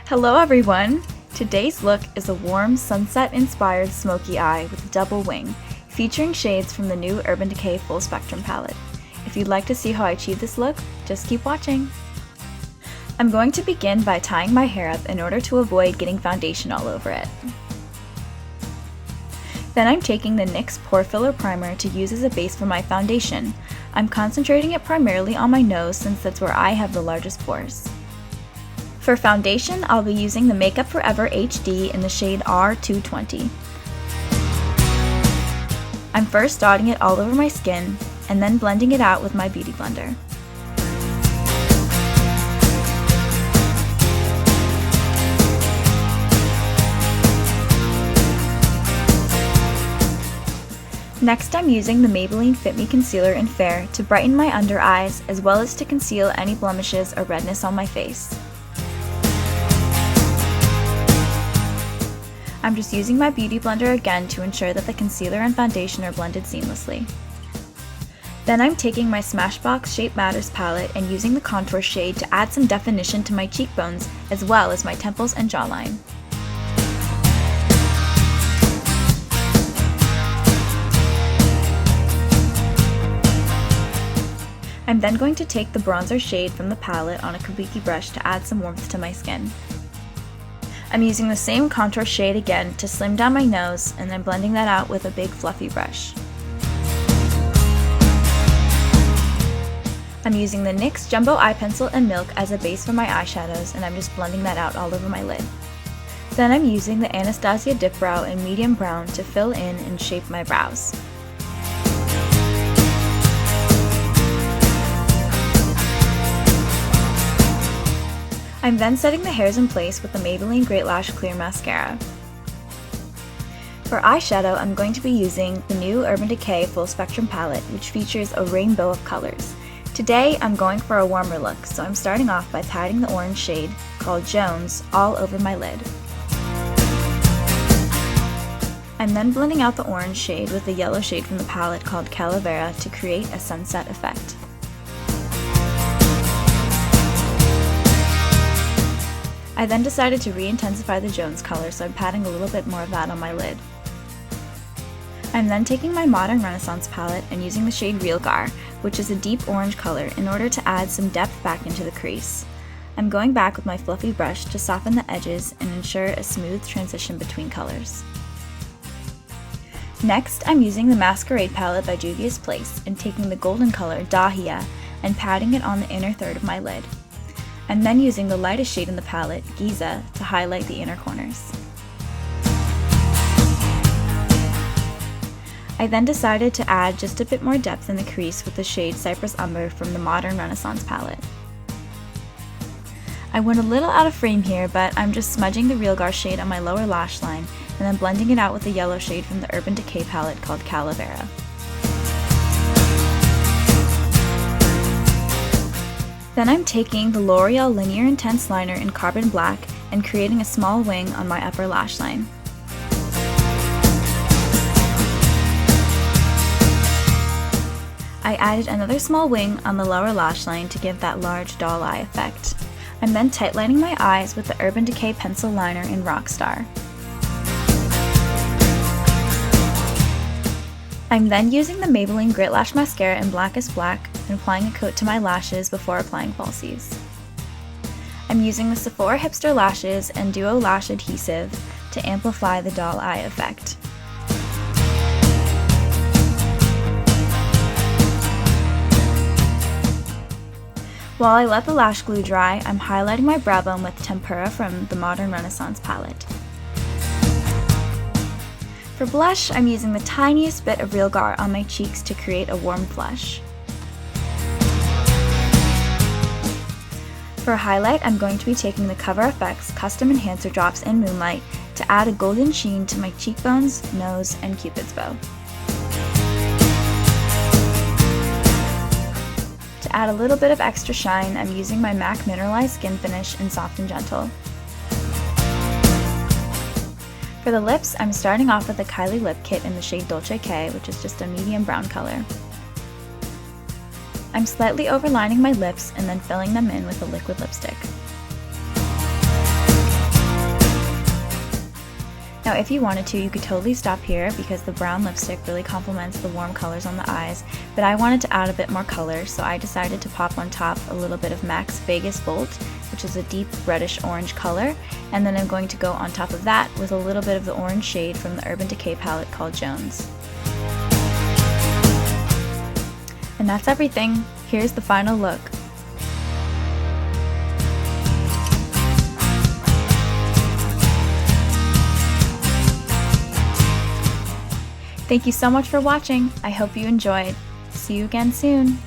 Hello everyone! Today's look is a warm, sunset-inspired smoky eye with a double wing, featuring shades from the new Urban Decay Full Spectrum palette. If you'd like to see how I achieve this look, just keep watching! I'm going to begin by tying my hair up in order to avoid getting foundation all over it. Then I'm taking the NYX Pore Filler Primer to use as a base for my foundation. I'm concentrating it primarily on my nose since that's where I have the largest pores. For foundation, I'll be using the Makeup Forever HD in the shade R220. I'm first dotting it all over my skin, and then blending it out with my Beauty Blender. Next, I'm using the Maybelline FitMe Concealer in Fair to brighten my under eyes, as well as to conceal any blemishes or redness on my face. I'm just using my Beauty Blender again to ensure that the concealer and foundation are blended seamlessly. Then I'm taking my Smashbox Shape Matters palette and using the contour shade to add some definition to my cheekbones, as well as my temples and jawline. I'm then going to take the bronzer shade from the palette on a kabuki brush to add some warmth to my skin. I'm using the same contour shade again to slim down my nose and then blending that out with a big fluffy brush. I'm using the NYX Jumbo Eye Pencil in Milk as a base for my eyeshadows, and I'm just blending that out all over my lid. Then I'm using the Anastasia DipBrow in Medium Brown to fill in and shape my brows. I'm then setting the hairs in place with the Maybelline Great Lash Clear Mascara. For eyeshadow, I'm going to be using the new Urban Decay Full Spectrum palette, which features a rainbow of colors. Today, I'm going for a warmer look, so I'm starting off by patting the orange shade, called Jones, all over my lid. I'm then blending out the orange shade with the yellow shade from the palette called Calavera to create a sunset effect. I then decided to re-intensify the Jones color, so I'm patting a little bit more of that on my lid. I'm then taking my Modern Renaissance palette and using the shade Real Gar, which is a deep orange color, in order to add some depth back into the crease. I'm going back with my fluffy brush to soften the edges and ensure a smooth transition between colors. Next, I'm using the Masquerade palette by Juvia's Place and taking the golden color Dahlia and patting it on the inner third of my lid. I'm then using the lightest shade in the palette, Giza, to highlight the inner corners. I then decided to add just a bit more depth in the crease with the shade Cypress Umber from the Modern Renaissance palette. I went a little out of frame here, but I'm just smudging the Real Gar shade on my lower lash line and then blending it out with the yellow shade from the Urban Decay palette called Calavera. Then I'm taking the L'Oreal Lineur Intense Liner in Carbon Black and creating a small wing on my upper lash line. I added another small wing on the lower lash line to give that large doll eye effect. I'm then tightlining my eyes with the Urban Decay Pencil Liner in Rockstar. I'm then using the Maybelline Great Lash Mascara in Blackest Black and applying a coat to my lashes before applying falsies. I'm using the Sephora Hipster Lashes and Duo Lash Adhesive to amplify the doll eye effect. While I let the lash glue dry, I'm highlighting my brow bone with Tempera from the Modern Renaissance palette. For blush, I'm using the tiniest bit of Real Gar on my cheeks to create a warm flush. For a highlight, I'm going to be taking the Cover FX Custom Enhancer Drops in Moonlight to add a golden sheen to my cheekbones, nose, and Cupid's bow. To add a little bit of extra shine, I'm using my MAC Mineralize Skinfinish in Soft and Gentle. For the lips, I'm starting off with the Kylie Lip Kit in the shade Dolce K, which is just a medium brown color. I'm slightly overlining my lips and then filling them in with a liquid lipstick. Now if you wanted to, you could totally stop here because the brown lipstick really complements the warm colors on the eyes, but I wanted to add a bit more color, so I decided to pop on top a little bit of MAC's Vegas Volt, which is a deep reddish orange color, and then I'm going to go on top of that with a little bit of the orange shade from the Urban Decay palette called Jones. And that's everything. Here's the final look. Thank you so much for watching. I hope you enjoyed. See you again soon.